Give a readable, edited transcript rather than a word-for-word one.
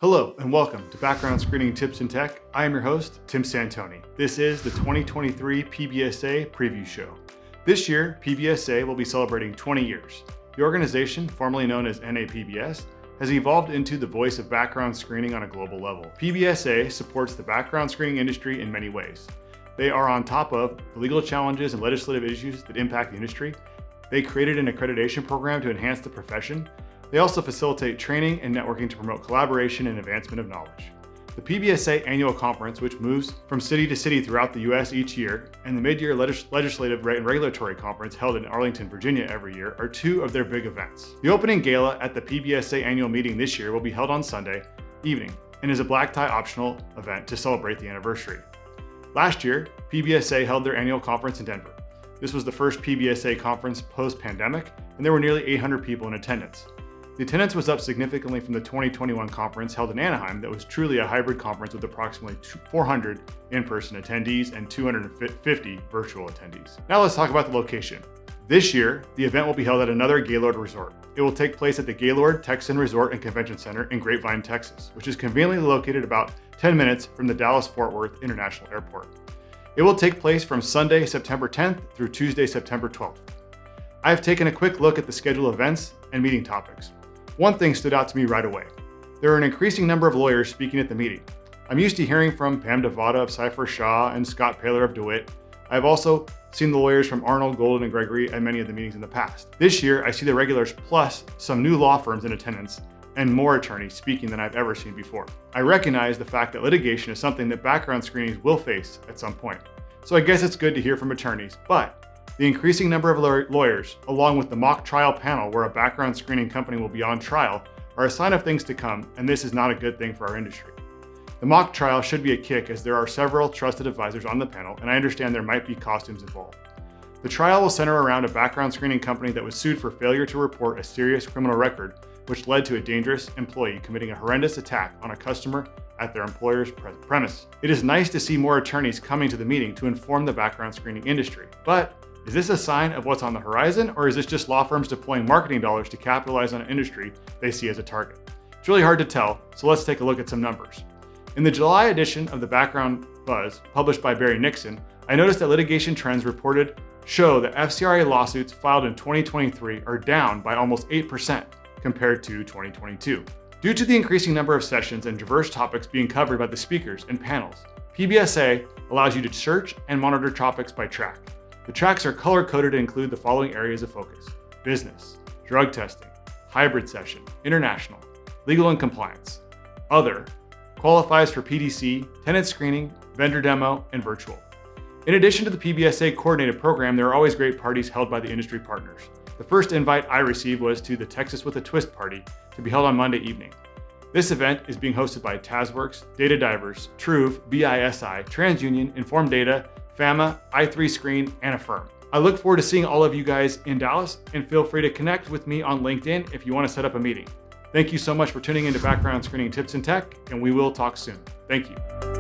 Hello and welcome to Background Screening Tips and Tech. I am your host, Tim Santoni. This is the 2023 PBSA Preview Show. This year, PBSA will be celebrating 20 years. The organization, formerly known as NAPBS, has evolved into the voice of background screening on a global level. PBSA supports the background screening industry in many ways. They are on top of the legal challenges and legislative issues that impact the industry. They created an accreditation program to enhance the profession. They also facilitate training and networking to promote collaboration and advancement of knowledge. The PBSA annual conference, which moves from city to city throughout the U.S. each year, and the mid-year legislative and regulatory conference held in Arlington, Virginia every year are two of their big events. The opening gala at the PBSA annual meeting this year will be held on Sunday evening and is a black tie optional event to celebrate the anniversary. Last year, PBSA held their annual conference in Denver. This was the first PBSA conference post-pandemic, and there were nearly 800 people in attendance. The attendance was up significantly from the 2021 conference held in Anaheim that was truly a hybrid conference with approximately 400 in-person attendees and 250 virtual attendees. Now let's talk about the location. This year, the event will be held at another Gaylord resort. It will take place at the Gaylord Texan Resort and Convention Center in Grapevine, Texas, which is conveniently located about 10 minutes from the Dallas-Fort Worth International Airport. It will take place from Sunday, September 10th through Tuesday, September 12th. I have taken a quick look at the scheduled events and meeting topics. One thing stood out to me right away. There are an increasing number of lawyers speaking at the meeting. I'm used to hearing from Pam Devada of Cypher Shaw and Scott Paler of DeWitt. I've also seen the lawyers from Arnold, Golden, and Gregory at many of the meetings in the past. This year, I see the regulars plus some new law firms in attendance and more attorneys speaking than I've ever seen before. I recognize the fact that litigation is something that background screenings will face at some point. So I guess it's good to hear from attorneys, but the increasing number of lawyers, along with the mock trial panel where a background screening company will be on trial, are a sign of things to come, and this is not a good thing for our industry. The mock trial should be a kick as there are several trusted advisors on the panel, and I understand there might be costumes involved. The trial will center around a background screening company that was sued for failure to report a serious criminal record, which led to a dangerous employee committing a horrendous attack on a customer at their employer's premise. It is nice to see more attorneys coming to the meeting to inform the background screening industry, but is this a sign of what's on the horizon, or is this just law firms deploying marketing dollars to capitalize on an industry they see as a target? It's really hard to tell, so let's take a look at some numbers. In the July edition of the Background Buzz, published by Barry Nixon, I noticed that litigation trends reported show that FCRA lawsuits filed in 2023 are down by almost 8% compared to 2022. Due to the increasing number of sessions and diverse topics being covered by the speakers and panels, PBSA allows you to search and monitor topics by track. The tracks are color-coded and include the following areas of focus: business, drug testing, hybrid session, international, legal and compliance, other, qualifies for PDC, tenant screening, vendor demo, and virtual. In addition to the PBSA coordinated program, there are always great parties held by the industry partners. The first invite I received was to the Texas with a Twist party to be held on Monday evening. This event is being hosted by TazWorks, Data Divers, Truve, BISI, TransUnion, Inform Data, FAMA, i3Screen, and Affirm. I look forward to seeing all of you guys in Dallas, and feel free to connect with me on LinkedIn if you want to set up a meeting. Thank you so much for tuning into Background Screening Tips and Tech, and we will talk soon. Thank you.